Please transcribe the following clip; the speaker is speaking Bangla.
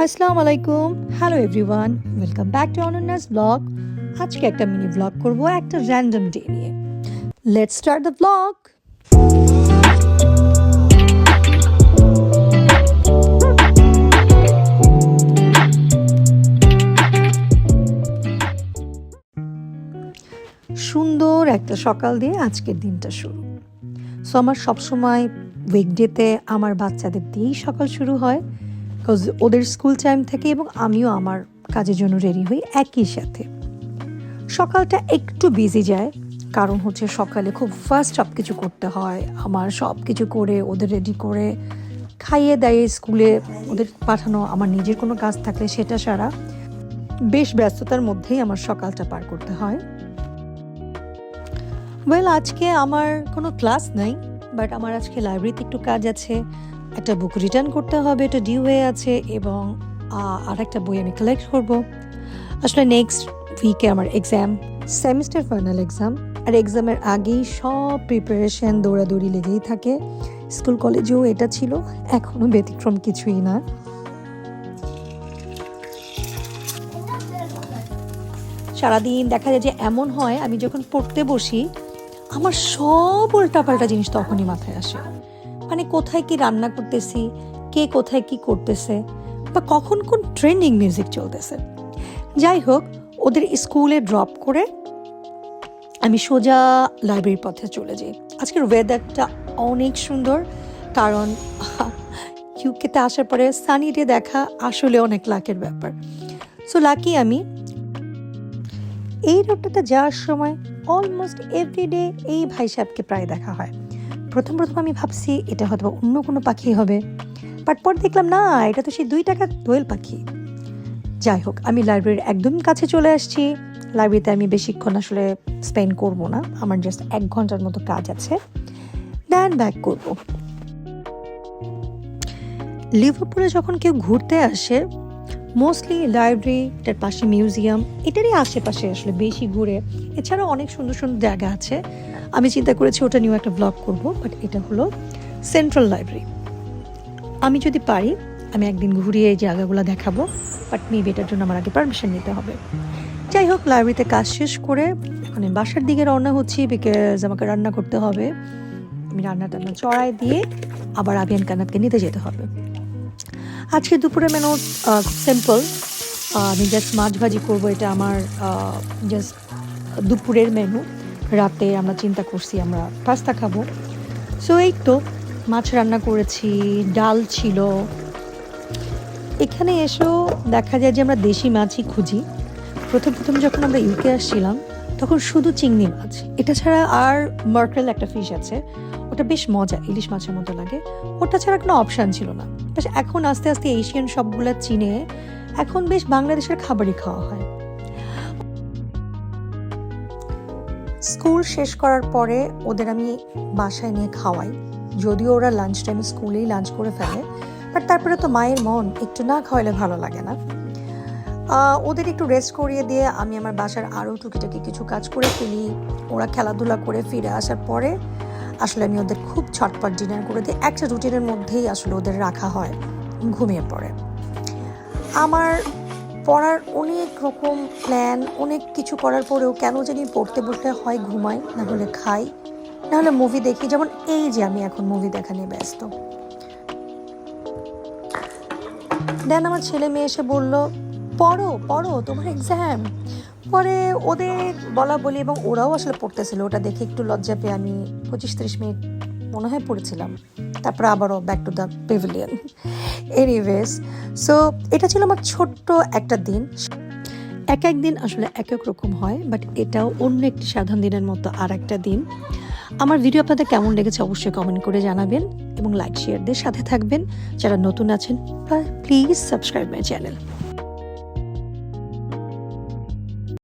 আসসালামু আলাইকুম, hello everyone, welcome back to অনন্যাস blog. আজকে একটা মিনি ব্লগ করব একটা র্যান্ডম ডে নিয়ে। Let's start the blog. সুন্দর একটা সকাল দিয়ে আজকের দিনটা শুরু। সো আমার সবসময় উইকডেতে আমার বাচ্চাদের দিয়েই সকাল শুরু হয়, বিকজ ওদের স্কুল টাইম থেকে এবং আমিও আমার কাজের জন্য রেডি হই একই সাথে। সকালটা একটু বিজি যায়, কারণ হচ্ছে সকালে খুব ফাস্ট সব কিছু করতে হয়। আমার সব কিছু করে ওদের রেডি করে খাইয়ে দাইয়ে স্কুলে ওদের পাঠানো, আমার নিজের কোনো কাজ থাকলে সেটা সারা, বেশ ব্যস্ততার মধ্যেই আমার সকালটা পার করতে হয়। আজকে আমার কোনো ক্লাস নাই, বাট আমার আজকে লাইব্রেরিতে একটু কাজ আছে, একটা বুক রিটার্ন করতে হবে, এটা ডিউ হয়ে আছে, এবং আর একটা বই আমি কালেক্ট করব। আসলে নেক্সট উইকে আমার এক্সাম, সেমিস্টার ফাইনাল এক্সাম, আর এক্সামের আগেই সব প্রিপারেশন দৌড়াদৌড়ি লেগেই থাকে। স্কুল কলেজেও এটা ছিল, এখনও ব্যতিক্রম কিছুই না। সারাদিন দেখা যায় যে এমন হয়, আমি যখন পড়তে বসি আমার সব উল্টাপাল্টা জিনিস তখনই মাথায় আসে। মানে কোথায় কি রান্না করতেছি, কে কোথায় কি করতেছে, বা কখন কোন ট্রেন্ডিং মিউজিক চলতেছে। যাই হোক, ওদের স্কুলে ড্রপ করে আমি সোজা লাইব্রেরির পথে চলে যাই। আজকের ওয়েদারটা অনেক সুন্দর, কারণ ইউকেতে আসার পরে সানি ডে দেখা আসলে অনেক লাকের ব্যাপার। সো লাকি আমি। এই রোডটাতে যাওয়ার সময় অলমোস্ট এভরিডে এই ভাই সাহেবকে প্রায় দেখা হয়। প্রথম আমি ভাবছি এটা হয়তো অন্য কোনো পাখি হবে, বাট পর দেখলাম না, এটা তো সেই 2 টাকার দোয়েল পাখি। যাই হোক, আমি লাইব্রেরির একদম কাছে চলে আসছি। লাইব্রেরিতে আমি বেশিক্ষণ আসলে স্পেন্ড করব না, আমার জাস্ট 1 ঘন্টার মতো কাজ আছে, দেন ব্যাক করব। লিভারপুলে যখন কেউ ঘুরতে আসে, মোস্টলি লাইব্রেরিটার পাশে মিউজিয়াম, এটারই আশেপাশে আসলে বেশি ঘুরে। এছাড়াও অনেক সুন্দর সুন্দর জায়গা আছে, আমি চিন্তা করেছি ওটা নিয়েও একটা ব্লগ করব। বাট এটা হলো সেন্ট্রাল লাইব্রেরি। আমি যদি পারি আমি একদিন ঘুরিয়ে এই জায়গাগুলো দেখাবো, বাট মেবি এটার জন্য আমার আগে পারমিশন নিতে হবে। যাই হোক, লাইব্রেরিতে কাজ শেষ করে এখন আমি বাসার দিকে রওনা হচ্ছি, বিকজ আমাকে রান্না করতে হবে। আমি রান্না চড়াই দিয়ে আবার আবিয়ান কানাতকে নিতে যেতে হবে। আজকে দুপুরে মেনু সিম্পল, আমি জাস্ট মাছ ভাজি করবো, এটা আমার জাস্ট দুপুরের মেনু। রাতে আমরা চিন্তা করছি আমরা পাস্তা খাবো। সো এই তো মাছ রান্না করেছি, ডাল ছিল। এখানে এসেও দেখা যায় যে আমরা দেশি মাছই খুঁজি। প্রথম যখন আমরা ইউকে আসছিলাম তখন শুধু চিংড়ি মাছ, এটা ছাড়া আর মার্কেল একটা ফিশ আছে, ওটা বেশ মজা, ইলিশ মাছের মতো লাগে, ওটা ছাড়া কোনো অপশান ছিল না। এখন আস্তে আস্তে এশিয়ান সবগুলো চিনে এখন বেশ বাংলাদেশের খাবারই খাওয়া হয়। স্কুল শেষ করার পরে ওদের আমি বাসায় নিয়ে খাওয়াই, যদিও ওরা লাঞ্চ টাইমে স্কুলেই লাঞ্চ করে ফেলে, বাট তারপরে তো মায়ের মন, একটু না খাওয়ালে ভালো লাগে না। ওদের একটু রেস্ট করিয়ে দিয়ে আমি আমার বাসার আরও টুকিটাকি কিছু কাজ করে ফেলি। ওরা খেলাধুলা করে ফিরে আসার পরে আসলে আমি ওদের খুব ছটপট ডিনার করে দিই। একটা রুটিনের মধ্যেই আসলে ওদের রাখা হয়, ঘুমিয়ে পড়ে। আমার পড়ার অনেক রকম প্ল্যান, অনেক কিছু করার পরেও কেন জানি পড়তে বসলে হয় ঘুমাই, না হলে খাই, না হলে মুভি দেখি। যেমন এই যে আমি এখন মুভি দেখা নিয়ে ব্যস্ত। দেন আমার ছেলে মেয়ে এসে বললো পড়ো তোমার এক্সাম। পরে ওদের বলা বলি, এবং ওরাও আসলে পড়তেছিল, ওটা দেখে একটু লজ্জা পেয়ে আমি 25-30 মিনিট মনে হয় পড়েছিলাম, তারপর আবারও back to the pavilion. Anyways, so এটা ছিল আমার ছোট্ট একটা দিন। এক দিন আসলে এক রকম হয়, বাট এটাও অন্য একটি সাধারণ দিনের মতো আর একটা দিন। আমার ভিডিও আপনাদের কেমন লেগেছে অবশ্যই কমেন্ট করে জানাবেন, এবং লাইক শেয়ার দিয়ে সাথে থাকবেন। যারা নতুন আছেন প্লিজ সাবস্ক্রাইব মাই চ্যানেল।